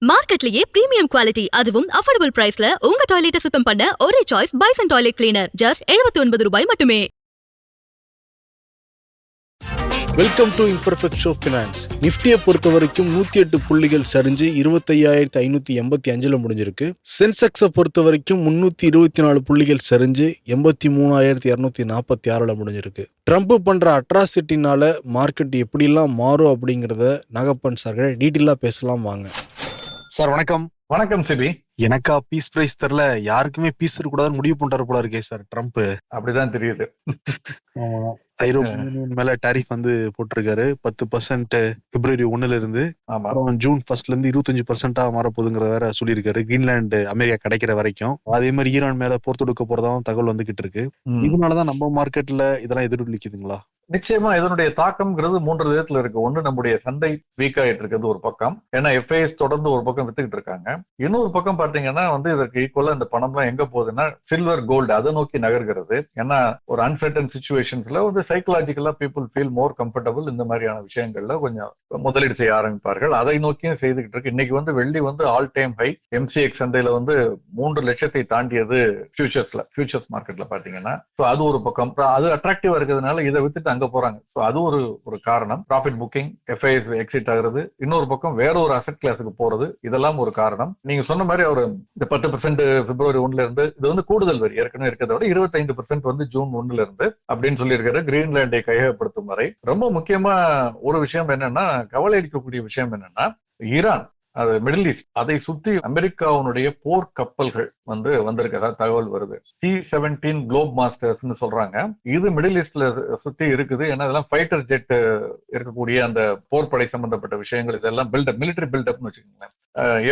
மார்க்கெட்லயே premium quality அதுவும் affordable பிரைஸ்ல உங்க டாய்லெட்டை சுத்தம் பண்ண ஒரே choice Bison toilet cleaner just 79 ரூபாய் மட்டுமே. Welcome to imperfect show finance. நிஃப்டியை பொறுத்த வரைக்கும் 108 புள்ளிகள் சரிஞ்சு 25,585 முடிஞ்சிருக்கு. சென்செக்ஸை பொறுத்த வரைக்கும் 324 புள்ளிகள் சரிஞ்சு 83,246 முடிஞ்சிருக்கு. ட்ரம்ப் பண்ற அட்ராசிட்டினால மார்க்கெட் எப்படிலாம் மாறும் அப்படிங்கிறத நாகப்பன் சார் டீட்டெயிலா பேசலாம் வாங்க. சார் வணக்கம். வணக்கம் சிபி. எனக்கா பீஸ் பிரைஸ் தெரியல, யாருக்குமே பீஸ் இருக்கக்கூடாதுன்னு முடிவு பண்றாரு போல இருக்கே சார் ட்ரம்ப். அப்படிதான் தெரியுது. ஐரோப்பிய யூனியன் மேல டாரிஃப் போட்டிருக்காரு 10% பிப்ரவரி 1 இருந்து. அப்புறம் ஜூன் 1 25% மாற போகுதுங்கிறத வேற சொல்லியிருக்காரு. கிரீன்லாந்து அமெரிக்கா கிடைக்கிற வரைக்கும். அதே மாதிரி ஈரான் மேல போர் தொடுக்க போறதாவும் தகவல் வந்துகிட்டு இருக்கு. இதனாலதான் நம்ம மார்க்கெட்ல இதெல்லாம் எதிரொலிக்குதுங்களா? நிச்சயமா இதனுடைய தாக்கம்ங்கிறது 3 விதத்துல இருக்கு. ஒண்ணு, நம்முடைய சந்தை வீக் ஆயிட்டு இருக்கிறது ஒரு பக்கம். ஏன்னா எஃப்ஐஎஸ் தொடர்ந்து ஒரு பக்கம் வித்துக்கிட்டு இருக்காங்க. இன்னொரு பக்கம் பாத்தீங்கன்னா இதற்கு ஈக்குவலா இந்த பணம் எல்லாம் எங்க போகுதுன்னா சில்வர் கோல்டு அதை நோக்கி நகர்கிறது. ஏன்னா ஒரு அன்சர்டன் சிச்சுவேஷன்ஸ்ல சைக்கலாஜிக்கலா பீப்புள் ஃபீல் மோர் கம்ஃபர்டபுள். இந்த மாதிரியான விஷயங்கள்ல கொஞ்சம் முதலீடு செய்ய ஆரம்பிப்பார்கள். அதை நோக்கியும் செய்துகிட்டு இருக்கு. இன்னைக்கு வெள்ளி ஆல் டைம் ஹை. எம்சிஎக்ஸ் சந்தையில 3 லட்சத்தை தாண்டியது ஃபியூச்சர்ஸ் மார்க்கெட்ல பாத்தீங்கன்னா. அது ஒரு பக்கம். அது அட்ராக்டிவா இருக்கிறதுனால இதை வித்துட்டு அங்க போறாங்க. அது ஒரு காரணம். ப்ராஃபிட் புக்கிங், எஃப்ஐஎஸ் எக்ஸிட் ஆகுறது. இன்னொரு பக்கம் வேற ஒரு அசெட் கிளாஸுக்கு போறது. இதெல்லாம் ஒரு காரணம். நீங்க சொன்ன மாதிரி இந்த 10% பிப்ரவரி 1 இருந்து இது கூடுதல் வரி ஏற்கனவே இருக்கிறத விட 25% ஜூன் 1 இருந்து அப்படின்னு சொல்லியிருக்காரு. கிரீன்லாண்டை கையகப்படுத்தும் வரை. ரொம்ப முக்கியமா ஒரு விஷயம் என்னன்னா, கவலை அளிக்கக்கூடிய விஷயம் என்னன்னா, ஈரான், அது மிடில் ஈஸ்ட், அதை சுத்தி அமெரிக்காவுடைய போர் கப்பல்கள் வந்திருக்கதா தகவல் வருது. C-17 குளோப் மாஸ்டர்ஸ் சொல்றாங்க. இது மிடில் ஈஸ்ட்ல சுத்தி இருக்குது. ஏன்னா இதெல்லாம் ஃபைட்டர் ஜெட் இருக்கக்கூடிய அந்த போர்படை சம்பந்தப்பட்ட விஷயங்கள். இதெல்லாம் மிலிட்டரி பில்டப்னு வச்சுக்கோங்களேன்.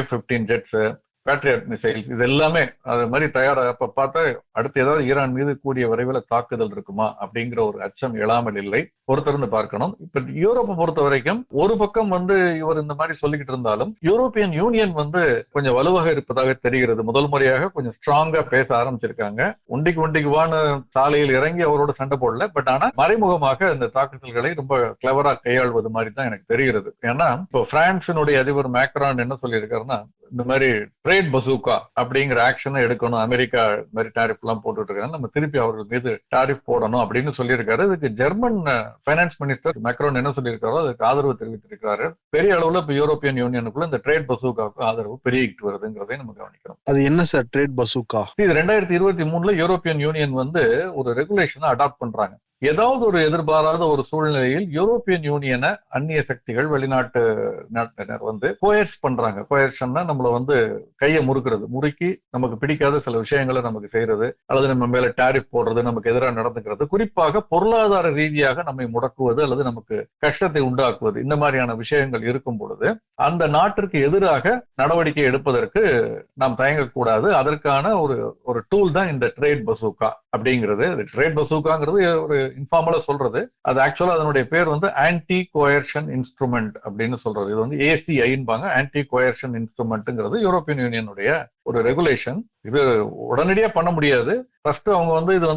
F-15 ஜெட்ஸ், பேட்ரியட் மிசைல்ஸ், இது எல்லாமே அது மாதிரி தயாராக பார்த்தா அடுத்து ஏதாவது ஈரான் மீது கூடிய விரைவில் தாக்குதல் இருக்குமா அப்படிங்கிற ஒரு அச்சம் எழாமல் இல்லை. பொறுத்திருந்து பார்க்கணும். இப்ப யூரோப்பை பொறுத்த வரைக்கும் ஒரு பக்கம் இவர் இந்த மாதிரி சொல்லிக்கிட்டு இருந்தாலும் யூரோப்பியன் யூனியன் கொஞ்சம் வலுவாக இருப்பதாக தெரிகிறது. முதல் முறையாக கொஞ்சம் ஸ்ட்ராங்கா பேச ஆரம்பிச்சிருக்காங்க. ஒண்டிக்கு வான்னு சாலையில் இறங்கி அவரோட சண்டை போடல. பட் ஆனா மறைமுகமாக இந்த தாக்குதல்களை ரொம்ப கிளவரா கையாள்வது மாதிரி தான் எனக்கு தெரிகிறது. ஏன்னா இப்போ பிரான்சினுடைய அதிபர் மேக்ரான் என்ன சொல்லியிருக்காருன்னா, இந்த மாதிரி ட்ரேட் பசூக்கா அப்படிங்கிற ஆக்ஷனை எடுக்கணும். அமெரிக்கா மாதிரி டாரிஃப் எல்லாம் போட்டுட்டு இருக்காங்க, நம்ம திருப்பி அவர்கள் மீது டாரிஃப் போடணும் அப்படின்னு சொல்லியிருக்காரு. இதுக்கு ஜெர்மன் பைனான்ஸ் மினிஸ்டர் மேக்ரோன் என்ன சொல்லியிருக்காரோ அதுக்கு ஆதரவு தெரிவித்திருக்கிறாரு. பெரிய அளவுல இப்ப யூரோப்பியன் யூனியனுக்குள்ள இந்த ட்ரேட் பசூக்காவுக்கு ஆதரவு பெருகிட்டு வருதுங்கிறதை நம்ம கவனிக்கிறோம். அது என்ன சார் ட்ரேட் பசூக்கா? இது 2023 யூரோப்பியன் யூனியன் ஒரு ரெகுலேஷனை அடாப்ட் பண்றாங்க. ஏதாவது ஒரு எதிர்பாராத ஒரு சூழ்நிலையில் யூரோப்பியன் யூனியனை அந்நிய சக்திகள், வெளிநாட்டு நாட்டினர் கோயர்ஸ் பண்றாங்க. கோயர்ஷன்னா நம்மள கையை முறுக்கி நமக்கு பிடிக்காத சில விஷயங்களை நமக்கு செய்யறது, அல்லது நம்ம மேல டாரிஃப் போடுறது, நமக்கு எதிராக நடந்துக்கிறது, குறிப்பாக பொருளாதார ரீதியாக நம்மை முடக்குவது அல்லது நமக்கு கஷ்டத்தை உண்டாக்குவது, இந்த மாதிரியான விஷயங்கள் இருக்கும் பொழுது அந்த நாட்டிற்கு எதிராக நடவடிக்கை எடுப்பதற்கு நாம் தயங்கக்கூடாது. அதற்கான ஒரு டூல் தான் இந்த ட்ரேட் பசூக்கா அப்படிங்கிறது. ட்ரேட் பசூக்காங்கிறது ஒரு இன்ஃபார்மலா சொல்றது. அது ஆக்சுவலா அதனுடைய பேர் ஆன்டி கோயர்ஷன் இன்ஸ்ட்ருமெண்ட் அப்படின்னு சொல்றது. இது ACI-ன்பாங்க. ஆன்டி கோயர்ஷன் இன்ஸ்ட்ருமெண்ட்ங்கிறது யூரோப்பியன் யூனியனுடைய ஒரு ரெகுலேஷன். இது உடனடியா பண்ண முடியாது. ஃபர்ஸ்ட் அவங்க இது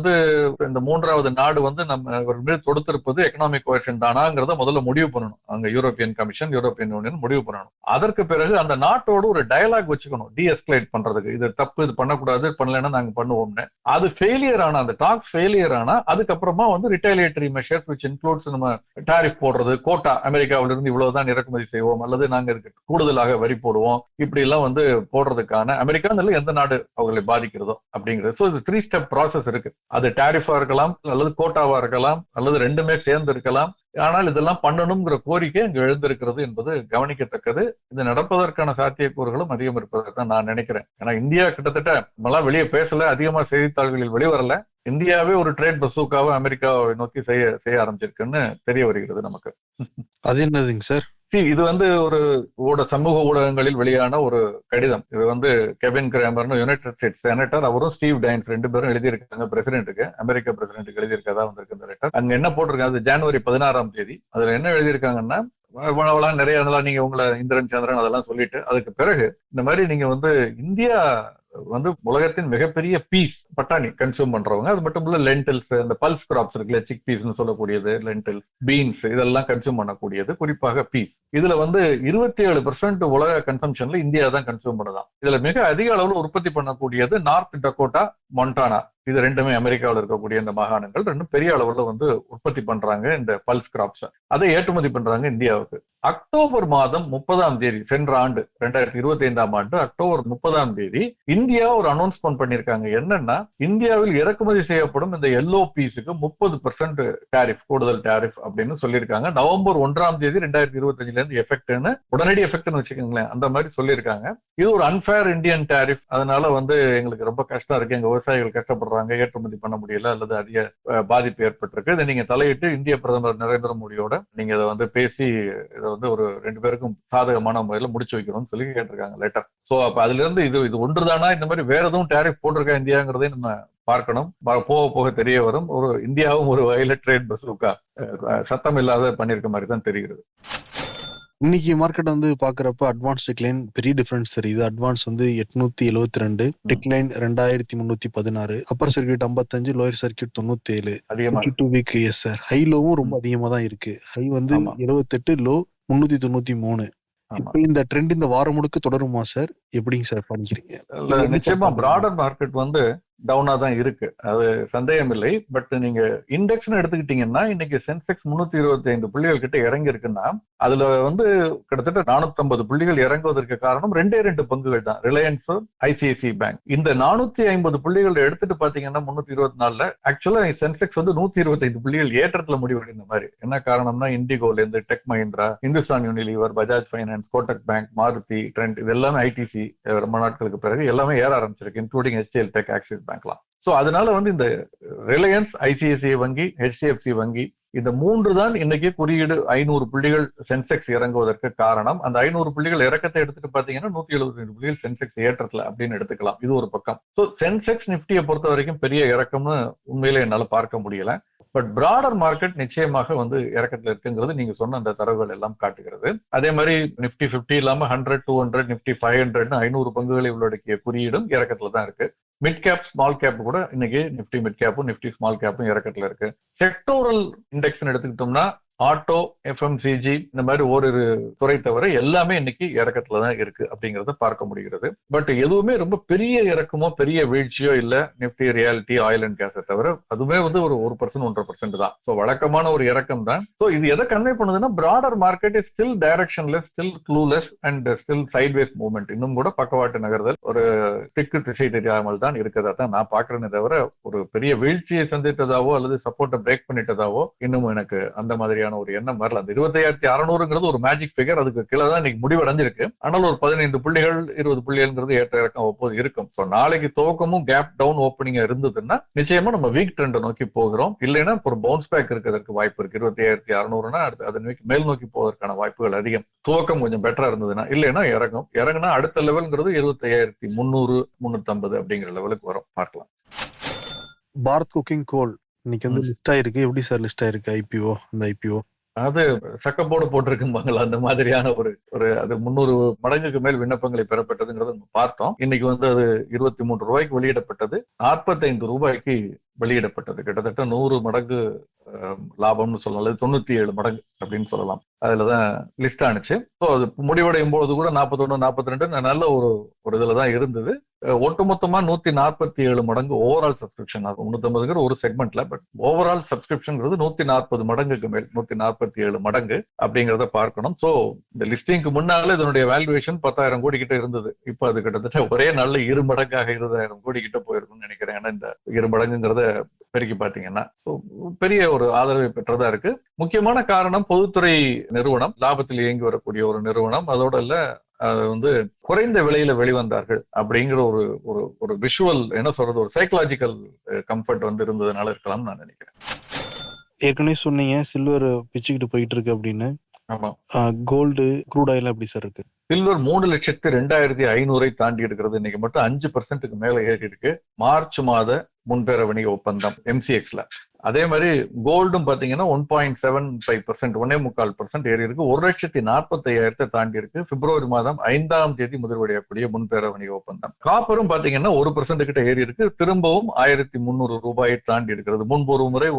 இந்த 3வது நாடு நம்ம மீது தொடுத்திருப்பது எக்கனாமிக் கோயர்ஷன் தானாங்கிறத முதல்ல முடிவு பண்ணணும். அங்க யூரோப்பியன் கமிஷன், யூரோப்பியன் யூனியன் முடிவு பண்ணணும். அதற்கு பிறகு அந்த நாட்டோடு ஒரு டயலாக் வச்சுக்கணும், டீஎஸ்கலேட் பண்றதுக்கு. இது தப்பு, இது பண்ணக்கூடாது, பண்ணலன்னா நாங்க பண்ணுவோம்னு. அது ஃபெயிலியர் ஆனா, அந்த டாக்ஸ் ஃபெயிலியர் ஆனா அதுக்கப்புறமா ரிட்டாலியேட்டரி மெஷர்ஸ் which includes நம்ம டாரிஃப் போடுறது, கோட்டா, அமெரிக்காவில இருந்து இவ்வளவுதான் இறக்குமதி செய்வோம், அல்லது நாங்க கூடுதலாக வரி போடுவோம், இப்படி எல்லாம் போடுறதுக்கான அமெரிக்கா எந்த நாடு அவர்களை பாதிக்கிறதோ அப்படிங்கிறது. சோ இது 3 ஸ்டெப் ப்ராசஸ் இருக்கு. அது டாரிஃபா இருக்கலாம், அல்லது கோட்டாவா இருக்கலாம், அல்லது ரெண்டுமே சேர்ந்து இருக்கலாம். ஆனால் இதெல்லாம் பண்ணணுங்கிற கோரிக்கை இங்கு எழுந்திருக்கிறது என்பது கவனிக்கத்தக்கது. இது நடப்பதற்கான சாத்தியக்கூறுகளும் அதிகம் இருப்பதான் நான் நினைக்கிறேன். ஏன்னா இந்தியா கிட்டத்தட்ட நம்மளாம் வெளியே பேசல, அதிகமா செய்தித்தாள்களில் வெளிவரல. இந்தியாவே ஒரு ட்ரேட் பசூக்காவை அமெரிக்காவை நோக்கி செய்ய ஆரம்பிச்சிருக்குன்னு தெரிய வருகிறது நமக்கு. அது என்னதுங்க சார்? ஒரு சமூக ஊடகங்களில் வெளியான ஒரு கடிதம். இது கெவின் கிராமர்னு யுனைடெட் ஸ்டேட்ஸ் செனட்டர், அவரும் ஸ்டீவ் டைன்ஸ் 2 பேரும் எழுதியிருக்காங்க பிரசிடென்ட்டுக்கு, அமெரிக்க பிரசிடென்ட்டுக்கு எழுதியிருக்கதா வந்திருக்கு இந்த லெட்டர். அங்க என்ன போட்டிருக்காங்க, ஜனவரி 16ஆம் தேதி. அதுல என்ன எழுதியிருக்காங்கன்னா, நிறைய நீங்க உங்களை இந்திரன் சந்திரன் அதெல்லாம் சொல்லிட்டு அதுக்கு பிறகு இந்த மாதிரி நீங்க இந்தியா வந்து உலகத்தின் மிகப்பெரிய பீஸ் பட்டாணி கன்சியூம் பண்றவங்க. அது மட்டும் இல்ல லென்டில்ஸ், அந்த பல்ஸ் கிராப்ஸ் இருக்குல்ல, சிக் பீஸ்னு சொல்லக்கூடியது, லென்டில்ஸ், பீன்ஸ் இதெல்லாம் கன்சியூம் பண்ணக்கூடியது, குறிப்பாக பீஸ். இதுல வந்து 27% உலக கன்சம்ஷன்ல இந்தியா தான் கன்சியூம் பண்ணுதான். இதுல மிக அதிக அளவுல உற்பத்தி பண்ணக்கூடியது நார்த் டக்கோட்டா, மொன்டானா. இது ரெண்டுமே அமெரிக்காவில் இருக்கக்கூடிய இந்த மாகாணங்கள் ரெண்டும் பெரிய அளவுல வந்து உற்பத்தி பண்றாங்க இந்த பல்ஸ் கிராப்ஸ். அதை ஏற்றுமதி பண்றாங்க இந்தியாவுக்கு. அக்டோபர் மாதம் 30 சென்ற ஆண்டு 2025 அக்டோபர் 30 இந்தியா ஒரு அனௌன்ஸ்மெண்ட் பண்ணிருக்காங்க. என்னன்னா, இந்தியாவில் இறக்குமதி செய்யப்படும் இந்த எல்லோ பீஸுக்கு 30% டாரிஃப், கூடுதல் டாரிஃப் அப்படின்னு சொல்லியிருக்காங்க. நவம்பர் 1 2025 இருந்து எஃபெக்ட்னு, உடனடி எஃபெக்ட்னு வச்சுக்கோங்களேன், அந்த மாதிரி சொல்லியிருக்காங்க. இது ஒரு அன்ஃபேர் இந்தியன் டாரிஃப். அதனால வந்து எங்களுக்கு ரொம்ப கஷ்டம் இருக்கு, எங்க விவசாயிகள் கஷ்டப்படுறாங்க, ஏற்றுமதி பண்ண முடியல அல்லது அதிக பாதிப்பு ஏற்பட்டிருக்கு. இதை நீங்க தலையிட்டு இந்திய பிரதமர் நரேந்திர மோடியோட நீங்க இதை வந்து பேசி இதை வந்து ஒரு 2 பேருக்கும் சாதகமான முறையில் முடிச்சு வைக்கணும்னு சொல்லி கேட்டிருக்காங்க லெட்டர். சோ அப்ப அதுல இருந்து இது ஒன்றுதானா, இந்த மாதிரி வேற எதுவும் டாரிஃப் போட்டிருக்கா இந்தியாங்கிறதே நம்ம பார்க்கணும். போக போக தெரிய வரும். ஒரு இந்தியாவும் ஒரு வயலட் ட்ரேட் பஸ்ஸுக்கா சத்தம் இல்லாத பண்ணிருக்க மாதிரி தான் தெரிகிறது. இன்னைக்கு மார்க்கெட் வந்து பாக்குறப்ப அட்வான்ஸ் டிக்ளைன் பெரிய டிஃபரன்ஸ் தெரியுது. அட்வான்ஸ் வந்து 872, decline 2316, upper circuit 55, lower circuit 97. 2 week எஸ் சார். ஹை லோவும் ரொம்ப அதிகமா தான் இருக்கு. ஹை வந்து 78, லோ 393. இப்ப இந்த ட்ரெண்ட் இந்த வாரம் முழுக்க தொடருமா சார்? எப்படிங்க சார் பண்ணிக்கிறீங்க? நிச்சயமா பிராடர் மார்க்கெட் வந்து டவுனா தான் இருக்கு, அது சந்தேகம் இல்லை. பட் நீங்க இண்டெக்ஸ்னு எடுத்துக்கிட்டீங்கன்னா, இன்னைக்கு சென்செக்ஸ் 325 புள்ளிகள் கிட்ட இறங்கி இருக்குன்னா, அதுல வந்து கிட்டத்தட்ட 450 புள்ளிகள் இறங்குவதற்கு காரணம் 2 பங்குகள் தான், ரிலையன்ஸ், ஐசிஐசிஐ பேங்க். இந்த 450 புள்ளிகள் எடுத்துட்டு பாத்தீங்கன்னா 324 ஆக்சுவலா சென்செக்ஸ் வந்து 125 புள்ளிகள் ஏற்றத்துல முடிவடைந்த மாதிரி. என்ன காரணம்னா, இண்டிகோல இருந்து Tech Mahindra, Hindustan Unilever, Bajaj finance, Kotak bank, Maruti, Trent, இது எல்லாமே ஐடிசி ரொம்ப நாட்களுக்கு பிறகு எல்லாமே ஏற ஆரம்பிச்சிருக்கு, இன்க்ளூடிங் HCL டெக், ஆக்சிஸ் பேங்க்லாம். சோ அதனால வந்து இந்த ரிலையன்ஸ், ஐசிஐசிஐ வங்கி, HDFC வங்கி, இந்த 3 தான் இன்னைக்கு குறியீடு 500 புள்ளிகள் சென்செக்ஸ் இறங்குவதற்கு காரணம். அந்த 500 புள்ளிகள் இறக்கத்தை எடுத்துட்டு பாத்தீங்கன்னா 172 புள்ளிகள் சென்செக்ஸ் ஏற்றத்துல அப்படின்னு எடுத்துக்கலாம். இது ஒரு பக்கம். சோ சென்செக்ஸ் நிப்டியை பொறுத்த வரைக்கும் பெரிய இறக்கம்னு உண்மையிலே என்னால பார்க்க முடியல. பட் பிராடர் மார்க்கெட் நிச்சயமாக வந்து இறக்கத்துல இருக்குங்கிறது நீங்க சொன்ன அந்த தரவுகள் எல்லாம் காட்டுகிறது. அதே மாதிரி நிப்டி 50 இல்லாம 100, 200, நிப்டி 500 500 பங்குகளை உள்ளடக்கிய குறியீடும் இறக்கத்துல தான் இருக்கு. மிட் கேப், ஸ்மால் கேப் கூட இன்னைக்கு நிப்டி மிட் கேப்பும் நிப்டி ஸ்மால் கேப்பும் இறக்கத்துல இருக்கு. செக்டோரல் இண்டெக்ஸ் எடுத்துக்கிட்டோம்னா ஆட்டோ, எஃப்எம்சிஜி இந்த மாதிரி ஓரிரு துறை தவிர எல்லாமே இன்னைக்கு இறக்கத்துலதான் இருக்கு அப்படிங்கறத பார்க்க முடிகிறது. பட் எதுவுமே ரொம்ப பெரிய இறக்கமோ பெரிய வீழ்ச்சியோ இல்ல. நிப்டி, ரியாலிட்டி, ஆயில் அண்ட் கேஸை தவிர அதுவுமே வந்து ஒரு 1%, 1.5% தான். சோ வழக்கமான ஒரு இறக்கம் தான். சோ இது எதை கன்வே பண்ணுதுன்னா, broader market is still directionless, still clueless and still sideways movement. இன்னும் கூட பக்கவாட்டு நகர்தல், ஒரு திக்கு திசை தெரியாமல் தான் இருக்கிறதா தான் நான் பாக்குறேனே தவிர ஒரு பெரிய வீழ்ச்சியை சந்தித்ததாவோ அல்லது சப்போர்ட்டை பிரேக் பண்ணிட்டதாவோ இன்னும் எனக்கு அந்த மாதிரியான ஒரு எண்ணம் வரல. அந்த 25,600 ஒரு மேஜிக் பிகர், அதுக்கு கீழே தான் இன்னைக்கு முடிவடைஞ்சிருக்கு. ஆனால் ஒரு 15 புள்ளிகள் 20 புள்ளிகள்ங்கிறது ஏற்ற இறக்கம் ஒப்போது இருக்கும். சோ நாளைக்கு துவக்கமும் கேப் டவுன் ஓப்பனிங் இருந்ததுன்னா நிச்சயமா நம்ம வீக் ட்ரெண்டை நோக்கி போகிறோம். இல்லைன்னா ஒரு பவுன்ஸ் பேக் இருக்கிறதுக்கு வாய்ப்பு இருக்கு. 25,600 அதை மேல் நோக்கி போவதற்கான வாய்ப்புகள் அதிகம். துவக்கம் கொஞ்சம் பெட்டரா இருந்ததுன்னா. இல்லைன்னா இறங்குனா அடுத்த லெவல்ங்கிறது 25,300, 350 அப்படிங்கிற லெவலுக்கு வரும். பார்க்கலாம். பாரத் குக்கிங் கோல் இன்னைக்கு வந்து லிஸ்ட் ஆயிருக்கு. எப்படி சார் லிஸ்ட் ஆயிருக்கு ஐபிஓ? அந்த ஐபிஓ அது சக்கப்போடு போட்டிருக்கும்பாங்களா, அந்த மாதிரியான ஒரு அது 300 மடங்குக்கு மேல் விண்ணப்பங்களை பெறப்பட்டதுங்கிறத நம்ம பார்த்தோம். இன்னைக்கு வந்து அது 23 ரூபாய்க்கு வெளியிடப்பட்டது, 45 ரூபாய்க்கு வெளியிடப்பட்டது. கிட்டத்தட்ட 100 மடங்கு லாபம்னு சொல்லலாம், அல்லது 97 மடங்கு அப்படின்னு சொல்லலாம். அதுலதான் லிஸ்ட் ஆனிச்சு. ஸோ அது முடிவடையும் போது கூட 41, 42 நல்ல ஒரு இதுலதான் இருந்தது. ஒட்டுமொத்தமா 147 மடங்கு ஓவரால் சப்ஸ்கிரிப்ஷன் ஆகும். 350 ஒரு செக்மெண்ட்ல, பட் ஓவரால் சப்ஸ்கிரிப்ஷன்ங்கிறது 140 மடங்குக்கு மேல், 147 மடங்கு அப்படிங்கிறத பார்க்கணும். சோ இந்த லிஸ்டிங்க்கு முன்னால இதனுடைய வேல்யூவேஷன் 10,000 கோடி கிட்ட இருந்தது. இப்ப அது கிட்டத்தட்ட ஒரே நாள்ல 2 மடங்காக 20,000 கோடி கிட்ட போயிருக்கும்னு நினைக்கிறேன். ஏன்னா இந்த 2 மடங்குங்கிறத பெருக்கி பாத்தீங்கன்னா சோ பெரிய ஒரு ஆதரவை பெற்றதா இருக்கு. முக்கியமான காரணம், பொதுத்துறை நிறுவனம், லாபத்தில் இயங்கி வரக்கூடிய ஒரு நிறுவனம், அதோட இல்ல அது வந்து குறைந்த விலையில வெளிவந்தார்கள் அப்படிங்கிற ஒரு விஷுவல், என்ன சொல்றது, ஒரு சைக்கலாஜிக்கல் கம்ஃபர்ட் வந்து இருந்ததுனால இருக்கலாம் நான் நினைக்கிறேன். ஏற்கனவே சொன்னீங்க சில்வர் பிச்சுக்கிட்டு போயிட்டு இருக்கு அப்படின்னு. ஆமா. கோல்டு, க்ரூட் ஆயில் எப்படி சார் இருக்கு? சில்வர் 3,02,500 தாண்டி இருக்கிறது. இன்னைக்கு மட்டும் 5% மேல ஏறி இருக்கு. மார்ச் மாத முன்பேர வணிக ஒப்பந்தம் MCXல அதே மாதிரி கோல்டும் பாத்தீங்கன்னா 1.75%, 1.25% ஏறி இருக்கு. 1,40,45,000 தாண்டி இருக்கு. பிப்ரவரி மாதம் 5ஆம் தேதி முதல்வடையக்கூடிய முன்பேர வணிக ஒப்பந்தம். காப்பரும் பாத்தீங்கன்னா 1% கிட்ட ஏறி இருக்கு. திரும்பவும் 1,300 ரூபாயை தாண்டி இருக்கிறது. முன்பு ஒரு முறை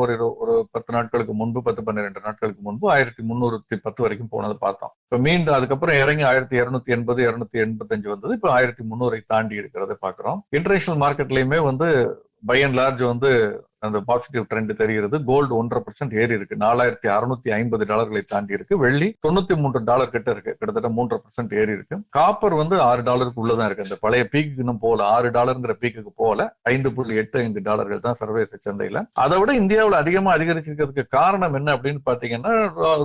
ஒரு 10 நாட்களுக்கு முன்பு, 10-12 நாட்களுக்கு முன்பு 1,310 வரைக்கும் போனது பார்த்தோம். இப்ப மீண்டும் அதுக்கப்புறம் இறங்கி 1,280, 285 வந்தது. இப்ப 1,300 தாண்டி இருக்கிறத பாக்குறோம். இன்டர்நேஷனல் மார்க்கெட்லயுமே வந்து பை அண்ட் லார்ஜ் வந்து அந்த பாசிட்டிவ் ட்ரெண்ட் தெரிகிறது. கோல்டு 1.5% ஏறி இருக்கு. $4,650 தாண்டி இருக்கு. வெள்ளி $93 கிட்ட இருக்கு. கிட்டத்தட்ட 3% ஏறி இருக்கு. காப்பர் வந்து $6 உள்ளதான் இருக்கு. அந்த பழைய பீக்கு இன்னும் போல, $6 பீக்குக்கு போல, $5.85 தான் சர்வதேச சந்தையில. அதை விட இந்தியாவில் அதிகமா அதிகரிச்சிருக்கிறதுக்கு காரணம் என்ன அப்படின்னு பாத்தீங்கன்னா,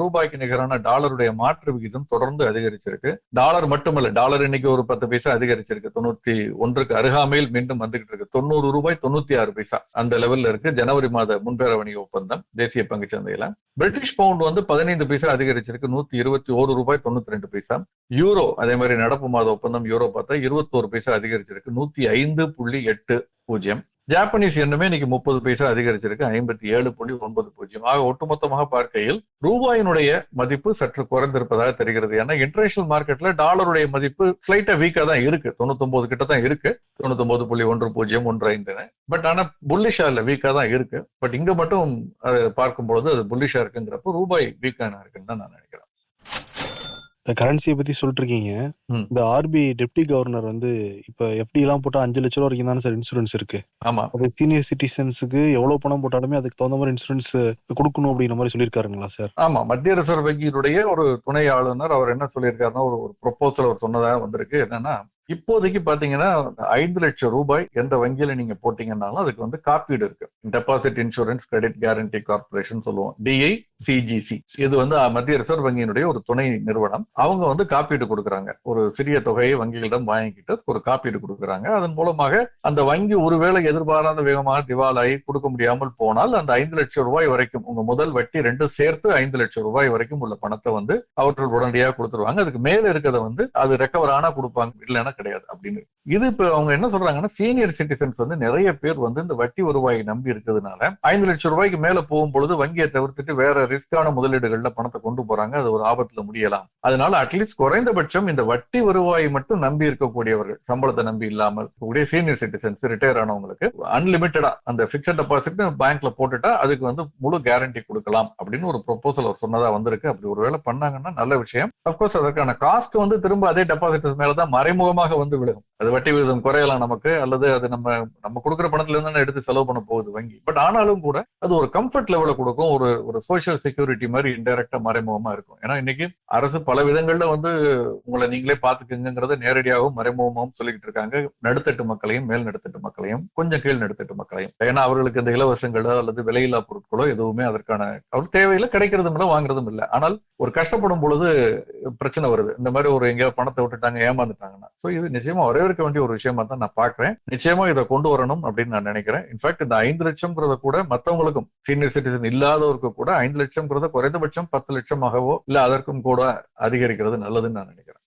ரூபாய்க்கு நிகரான டாலருடைய மாற்று விகிதம் தொடர்ந்து அதிகரிச்சிருக்கு. டாலர் மட்டுமல்ல, டாலர் இன்னைக்கு ஒரு 10 பைசா அதிகரிச்சிருக்கு. 91க்கு அருகாமையில் மீண்டும் வந்துகிட்டு இருக்கு. $90.96 அந்த லெவல்ல இருக்கு. ஜனவரி மாத முன்பேர வணிக ஒப்பந்தம் தேசிய பங்கு சந்தையில. பிரிட்டிஷ் பவுண்ட் வந்து 15 பைசா அதிகரிச்சிருக்கு. $121.92. யூரோ அதே மாதிரி நடப்பு மாத ஒப்பந்தம் யூரோ பார்த்தா 21 பைசா அதிகரிச்சிருக்கு. 105.80. ஜாப்பனீஸ் எண்ணுமே இன்னைக்கு 30 பைசா அதிகரிச்சிருக்கு. 57.90. ஆக ஒட்டுமொத்தமாக பார்க்கையில் ரூபாயினுடைய மதிப்பு சற்று குறைந்திருப்பதாக தெரிகிறது. ஏன்னா இன்டர்நேஷனல் மார்க்கெட்ல டாலருடைய மதிப்பு ஸ்லைட்டா வீக்கா தான் இருக்கு. 99 கிட்ட தான் இருக்கு. 99.1015. பட் ஆனா புல்லிஷா இல்ல, வீக்கா தான் இருக்கு. பட் இங்க மட்டும் பார்க்கும்போது அது புல்லிஷா இருக்குங்கிறப்போ ரூபாய் வீக்கான இருக்குன்னு தான் நான் நினைக்கிறேன். இந்த கரன்சியை பத்தி சொல்லிட்டு இருக்கீங்க. இந்த ஆர்பிஐ டெப்டி கவர்னர் வந்து இப்ப எஃப்டி எல்லாம் போட்டா 5 லட்சம் ரூபா வரைக்கும் தானே சார் இன்சூரன்ஸ் இருக்கு. ஆமா, அது சீனியர் சிட்டிசன்ஸுக்கு எவ்வளவு பணம் போட்டாலுமே அதுக்கு தகுந்த மாதிரி இன்சூரன்ஸ் கொடுக்கணும் அப்படிங்கிற மாதிரி சொல்லியிருக்காருங்களா சார்? ஆமா, மத்திய ரிசர்வ் வங்கியினுடைய ஒரு துணை ஆளுநர் அவர் என்ன சொல்லியிருக்காருன்னா, ஒரு ப்ரொபோசல் அவர் சொன்னதாக வந்திருக்கு. என்னன்னா, இப்போதைக்கு பாத்தீங்கன்னா 5 லட்சம் ரூபாய் எந்த வங்கியில நீங்க போட்டீங்கன்னாலும் அதுக்கு வந்து காப்பீடு இருக்கு. Deposit insurance credit guarantee corporation சொல்லுவோம், DICGC. இது வந்து மத்திய ரிசர்வ் வங்கியினுடைய ஒரு துணை நிறுவனம். அவங்க வந்து காப்பீடு கொடுக்குறாங்க. ஒரு சிறிய தொகையை வங்கிகளிடம் வாங்கிக்கிட்டு ஒரு காப்பீடு கொடுக்குறாங்க. அதன் மூலமாக அந்த வங்கி ஒருவேளை எதிர்பாராத வேகமாக திவாலாகி கொடுக்க முடியாமல் போனால் அந்த 5 லட்சம் ரூபாய் வரைக்கும், உங்க முதல் வட்டி 2 சேர்த்து 5 லட்சம் ரூபாய் வரைக்கும் உள்ள பணத்தை வந்து அவர்கள் உடனடியாக கொடுத்துருவாங்க. அதுக்கு மேல இருக்கிறத வந்து அது ரெக்கவர் ஆனா கொடுப்பாங்க, இல்லைன்னா கிடையாது அப்படின்னு. இது இப்ப அவங்க என்ன சொல்றாங்கன்னா, சீனியர் சிட்டிசன்ஸ் வந்து நிறைய பேர் வந்து இந்த வட்டி வருவாயை நம்பி இருக்கிறதுனால 5 லட்சம் ரூபாய்க்கு மேல போகும்பொழுது வங்கியை தவிர்த்துட்டு வேற ரிஸ்கான முதலீடுகள்ல பணத்தை கொண்டு போறாங்க. அது ஒரு ஆபத்துல முடியலாம். அதனால அட்லீஸ்ட் குறைந்தபட்சம் இந்த வட்டி வருவாயை மட்டும் நம்பி இருக்கக்கூடியவர்கள், சம்பளத்தை நம்பி இல்லாமல் இருக்கக்கூடிய சீனியர் சிட்டிசன்ஸ், ரிட்டையர் ஆனவங்களுக்கு அன்லிமிட்டடா அந்த பிக்சட் டெபாசிட் பேங்க்ல போட்டுட்டா அதுக்கு வந்து முழு கேரண்டி கொடுக்கலாம் அப்படின்னு ஒரு ப்ரொபோசல் அவர் சொன்னதா வந்திருக்கு. அப்படி ஒரு வேலை பண்ணாங்கன்னா நல்ல விஷயம். அப்கோர்ஸ் அதற்கான காஸ்ட் வந்து திரும்ப அதே டெபாசிட் மேலதான் மறைமுகமாக வந்து விழுகும். அது வட்டி விகிதம் குறையலாம் நமக்கு, அல்லது அது நம்ம கொடுக்குற பணத்துல இருந்து எடுத்து செலவு பண்ண போகுது வங்கி. பட் ஆனாலும் கூட அது ஒரு கம்ஃபர்ட் லெவல கொடுக்கும். ஒரு சோசியல் செக்யூரிட்டி மாதிரி இன்டைரக்டா மறைமுகமா இருக்கும். ஏன்னா இன்னைக்கு அரசு பல விதங்கள்ல வந்து உங்களை நீங்களே பாத்துக்குங்கிறத நேரடியாகவும் மறைமுகமாகவும் சொல்லிக்கிட்டு இருக்காங்க. நடுத்தட்டு மக்களையும், மேல் நடுத்தட்டு மக்களையும், கொஞ்சம் கீழ் நடுத்தட்டு மக்களையும். ஏன்னா அவர்களுக்கு இந்த இலவசங்களோ அல்லது விலையில்லா பொருட்களோ எதுவுமே அதற்கான அவர் தேவையில்லை, கிடைக்கிறதும் இல்லை, வாங்குறதும் இல்லை. ஆனால் ஒரு கஷ்டப்படும் பொழுது பிரச்சனை வருது. இந்த மாதிரி ஒரு எங்கேயாவது பணத்தை விட்டுட்டாங்க, ஏமாந்துட்டாங்கன்னா. சோ இது நிச்சயமா வரவேற்க வேண்டிய ஒரு விஷயமா தான் நான் பாக்குறேன். நிச்சயமா இதை கொண்டு வரணும் அப்படின்னு நான் நினைக்கிறேன். இன்ஃபேக்ட் இந்த 5 லட்சம்ங்கிறத கூட மத்தவங்களுக்கும், சீனியர் சிட்டிசன் இல்லாதவருக்கு கூட 5 லட்சம்ங்கிறத குறைந்தபட்சம் 10 லட்சமாகவோ இல்ல அதற்கும் கூட அதிகரிக்கிறது நல்லதுன்னு நான் நினைக்கிறேன்.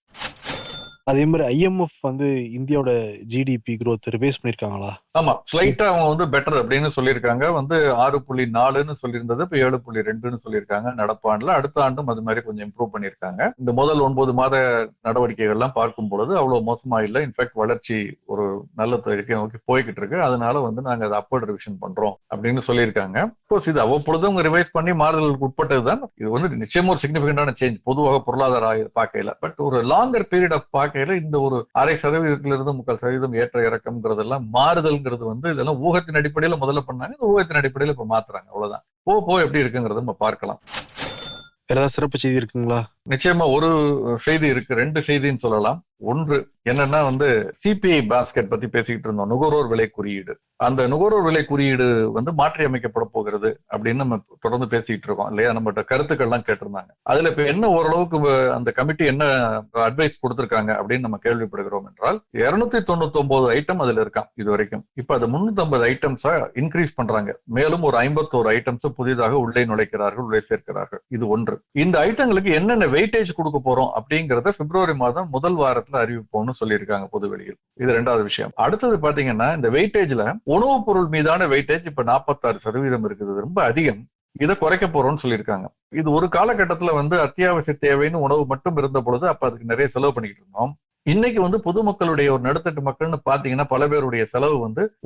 அதே மாதிரி IMF வந்து இந்தியாவோட ஜிடிபி growth ரிவைஸ் பண்ணிருக்காங்களா? ஆமா, ஸ்லைட்டா அவங்க வந்து பெட்டர் அப்படின்னு சொல்லியிருக்காங்க. வந்து 6.4ன்னு சொல்லியிருந்தது, இப்ப 7.2ன்னு சொல்லியிருக்காங்க நடப்பாண்டுல. அடுத்த ஆண்டும் அது மாதிரி கொஞ்சம் இம்ப்ரூவ் பண்ணியிருக்காங்க. இந்த முதல் 9 மாத நடவடிக்கைகள் எல்லாம் பார்க்கும் பொழுது அவ்வளவு மோசமா இல்லை. இன்ஃபேக்ட் வளர்ச்சி ஒரு நல்ல தொகைக்கு நோக்கி போய்கிட்டு இருக்கு. அதனால வந்து நாங்க அதை அப்பர்ட் ரிவிஷன் பண்றோம் அப்படின்னு சொல்லியிருக்காங்க. கோர்ஸ் இது அவ்வப்பொழுதும் ரிவைஸ் பண்ணி மாறுதலுக்கு உட்பட்டதுதான். இது வந்து நிச்சயமா ஒரு சிக்னிபிகண்டான சேஞ்ச் பொதுவாக பொருளாதார பார்க்கையில. பட் ஒரு லாங்கர் பீரியட் ஆஃப் பார்க்கையில இந்த ஒரு 0.5% 3/4% ஏற்ற இறக்கம்ங்கிறதெல்லாம் மாறுதல்ங்கிறது வந்து இதெல்லாம் ஊகத்தின் அடிப்படையில முதல்ல பண்ணாங்க. இந்த ஊகத்தின் அடிப்படையில இப்ப மாத்துறாங்க. அவ்வளவுதான். போ எப்படி இருக்குங்கிறத நம்ம பார்க்கலாம். ஏதாவது சிறப்பு செய்தி இருக்குங்களா? நிச்சயமா ஒரு செய்தி இருக்கு, 2 செய்தின்னு சொல்லலாம். ஒன்று என்னன்னா வந்து சிபிஐ பாஸ்கெட் பத்தி பேசிக்கிட்டு இருந்தோம், நுகர்வோர் விலை குறியீடு. அந்த நுகர்வோர் விலை குறியீடு வந்து மாற்றி அமைக்கப்பட போகிறது அப்படின்னு நம்ம தொடர்ந்து பேசிக்கிட்டு இருக்கோம் இல்லையா? நம்மகிட்ட கருத்துக்கள்லாம் கேட்டிருந்தாங்க. அதுல இப்ப என்ன ஓரளவுக்கு அந்த கமிட்டி என்ன அட்வைஸ் கொடுத்திருக்காங்க அப்படின்னு நம்ம கேள்விப்படுகிறோம் என்றால், 299 ஐட்டம் அதுல இருக்கான் இது வரைக்கும். இப்ப அது 350 ஐட்டம்ஸா இன்க்ரீஸ் பண்றாங்க. மேலும் ஒரு 51 ஐட்டம்ஸ் புதிதாக உள்ளே நுழைக்கிறார்கள், உள்ளே சேர்க்கிறார்கள். இது ஒன்று. இந்த ஐட்டங்களுக்கு என்னென்ன வெயிட்டேஜ் கொடுக்க போறோம் அப்படிங்கறத பிப்ரவரி மாதம் முதல் வாரத்துல வாரத்துல அறிவிப்போம்னு சொல்லியிருக்காங்க பொதுவெளியில். இது 2வது விஷயம். அடுத்தது பாத்தீங்கன்னா இந்த வெயிட்டேஜ்ல உணவுப் பொருள் மீதான வெயிட்டேஜ் இப்ப 46% இருக்குது, ரொம்ப அதிகம். இதை குறைக்க போறோம்னு சொல்லியிருக்காங்க. இது ஒரு காலகட்டத்துல அத்தியாவசிய தேவைன்னு உணவு மட்டும் இருந்த பொழுது அப்ப அதுக்கு நிறைய செலவு பண்ணிக்கிட்டு இருந்தோம். இன்னைக்கு பொதுமக்களுடைய ஒரு நடுத்தட்டு மக்கள்னு பாத்தீங்கன்னா பல பேருடைய செலவு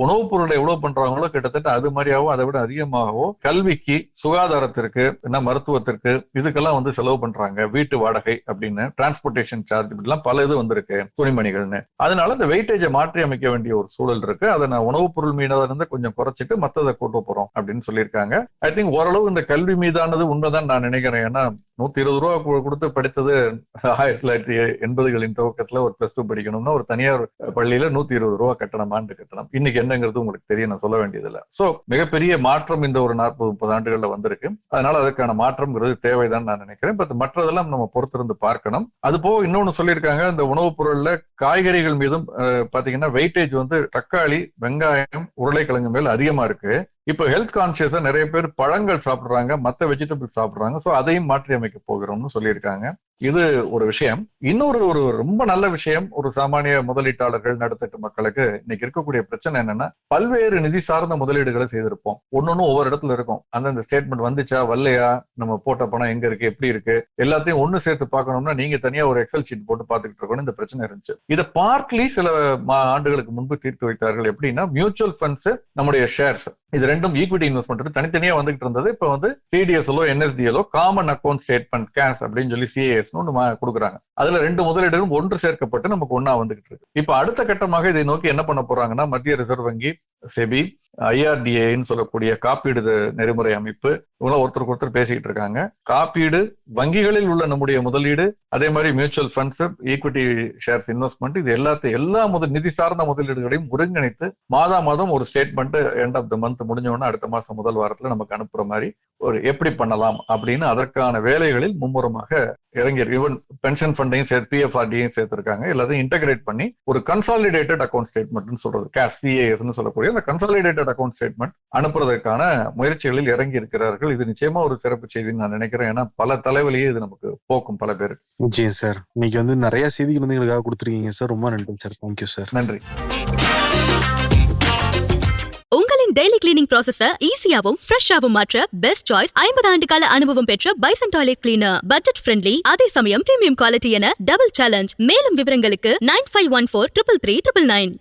உணவுப் பொருளை எவ்வளவு பண்றாங்களோ கிட்டத்தட்ட அது மாதிரியாவோ அதை விட அதிகமாகவோ கல்விக்கு, சுகாதாரத்திற்கு, மருத்துவத்திற்கு இதுக்கெல்லாம் செலவு பண்றாங்க. வீட்டு வாடகை அப்படின்னு, டிரான்ஸ்போர்டேஷன் சார்ஜ் இப்படிலாம் பல இது வந்திருக்கு, துணிமணிகள்னு. அதனால இந்த வெயிட்டேஜை மாற்றி அமைக்க வேண்டிய ஒரு சூழல் இருக்கு. அதை நான் உணவுப் பொருள் மீதான கொஞ்சம் குறைச்சிட்டு மத்ததை கொண்டு போறோம் அப்படின்னு சொல்லியிருக்காங்க. ஐ திங்க் ஓரளவு இந்த கல்வி மீதானது உண்மைதான் நான் நினைக்கிறேன். ஏன்னா 120 ரூபா கொடுத்து படித்தது 1980களின் துவக்கத்துல ஒரு +2 படிக்கணும்னா ஒரு தனியார் பள்ளியில 120 ரூபா கட்டணம், ஆண்டு கட்டணம். இன்னைக்கு என்னங்கிறது உங்களுக்கு தெரியும், நான் சொல்ல வேண்டியதில்லை. சோ மிகப்பெரிய மாற்றம் இந்த ஒரு 40-30 ஆண்டுகள்ல வந்திருக்கு. அதனால அதுக்கான மாற்றம்ங்கிறது தேவைதான் நான் நினைக்கிறேன். பட் மற்றதெல்லாம் நம்ம பொறுத்திருந்து பார்க்கணும். அது போக இன்னொன்னு சொல்லியிருக்காங்க, இந்த உணவுப் பொருள்ல காய்கறிகள் மீதும் பாத்தீங்கன்னா வெயிட்டேஜ் தக்காளி, வெங்காயம், உருளைக்கிழங்கு மேல் அதிகமா இருக்கு. இப்ப ஹெல்த் கான்சியஸா நிறைய பேர் பழங்கள் சாப்பிடுறாங்க, மத்த வெஜிடபிள் சாப்பிடுறாங்க. சோ அதையும் மாற்றி அமைக்க போகிறோம்னு சொல்லியிருக்காங்க. இது ஒரு விஷயம். இன்னொரு ஒரு ரொம்ப நல்ல விஷயம், ஒரு சாமானிய முதலீட்டாளர்கள், நடுத்தட்டு மக்களுக்கு இன்னைக்கு இருக்கக்கூடிய பிரச்சனை என்னன்னா, பல்வேறு நிதி சார்ந்த முதலீடுகளை செய்திருப்போம். ஒன்னொன்னும் ஒவ்வொரு இடத்துல இருக்கும். அந்தந்த ஸ்டேட்மெண்ட் வந்துச்சா வரலையா, நம்ம போட்ட பணம் எங்க இருக்கு, எப்படி இருக்கு, எல்லாத்தையும் ஒண்ணு சேர்த்து பார்க்கணும்னா நீங்க தனியா ஒரு எக்ஸல் ஷீட் போட்டு பார்த்துக்கிட்டு இருக்கணும். இந்த பிரச்சனை இருந்துச்சு. இதை பார்ட்லி சில ஆண்டுகளுக்கு முன்பு தீர்த்து வைத்தார்கள். எப்படின்னா, மியூச்சுவல் ஃபண்ட்ஸ், நம்முடைய ஷேர்ஸ், இது ரெண்டும் ஈக்விட்டி இன்வெஸ்ட்மெண்ட் தனித்தனியா வந்துகிட்டு இருந்தது. இப்ப சிடிஎஸ்எலோ, என்எஸ்டிஎலோ, காமன் அக்கௌண்ட் ஸ்டேட்மெண்ட் கேஷ் அப்படின்னு சொல்லி சிஏஎஸ் கொடுக்குறாங்க. அதுல 2 முதலீடுகளும் ஒன்று சேர்க்கப்பட்டு நமக்கு ஒன்னா வந்துகிட்டு இருக்கு. இப்ப அடுத்த கட்டமாக இதை நோக்கி என்ன பண்ண போறாங்கன்னா, மத்திய ரிசர்வ் வங்கி, செபி, ஐஆர்டிஏன்னு சொல்லக்கூடிய காப்பீடு நெறிமுறை அமைப்பு, இவங்க ஒருத்தருக்கு ஒருத்தர் பேசிக்கிட்டு இருக்காங்க. காப்பீடு, வங்கிகளில் உள்ள நம்முடைய முதலீடு, அதே மாதிரி mutual funds, equity shares investment, இது எல்லா நிதி சார்ந்த முதலீடுகளையும் ஒருங்கிணைத்து மாதம் ஒரு statement end of the month முடிஞ்சோன்னா அடுத்த மாசம் முதல் வாரத்துல நமக்கு அனுப்புற மாதிரி ஒரு எப்படி பண்ணலாம் அப்படின்னு அதற்கான வேலைகளில் மும்முரமாக இறங்கியிருக்கு. ஈவன் பென்ஷன் ஃபண்டையும் சேர்த்து, பிஎஃப்ஆர்டியையும் சேர்த்திருக்காங்க. எல்லாத்தையும் இன்டகிரேட் பண்ணி ஒரு கன்சாலிடேட்டட் அக்கௌண்ட் ஸ்டேட்மெண்ட் சொல்றது, கேஷ் சிஏஎஸ் சொல்லக்கூடிய அந்த கன்சாலிடேட்டட் அக்கௌண்ட் ஸ்டேட்மெண்ட் அனுப்புறதுக்கான முயற்சிகளில் இறங்கி இருக்கிறார்கள். இது நிச்சயமா ஒரு சிறப்பு செய்தின்னு நான் நினைக்கிறேன். ஏன்னா பல தலைவலியே இது நமக்கு போக்கும் பல பேர். நிச்சயம் சார். இன்னைக்கு நிறைய செய்திகள் எங்களுக்காக கொடுத்துருக்கீங்க சார். ரொம்ப நன்றி சார். Thank you sir. நன்றி. உங்களின் டெய்லி கிளீனிங் ப்ராசஸ ஈஸியாவும் ஃப்ரெஷ்ஷாவும் மாற்ற பெஸ்ட் சாய்ஸ் 50 ஆண்டு கால அனுபவம் பெற்ற bison toilet cleaner. Budget friendly, அதே சமயம் பிரீமியம் குவாலிட்டி என டபுள் சேலஞ்ச். மேலும் விவரங்களுக்கு 9514 333 999.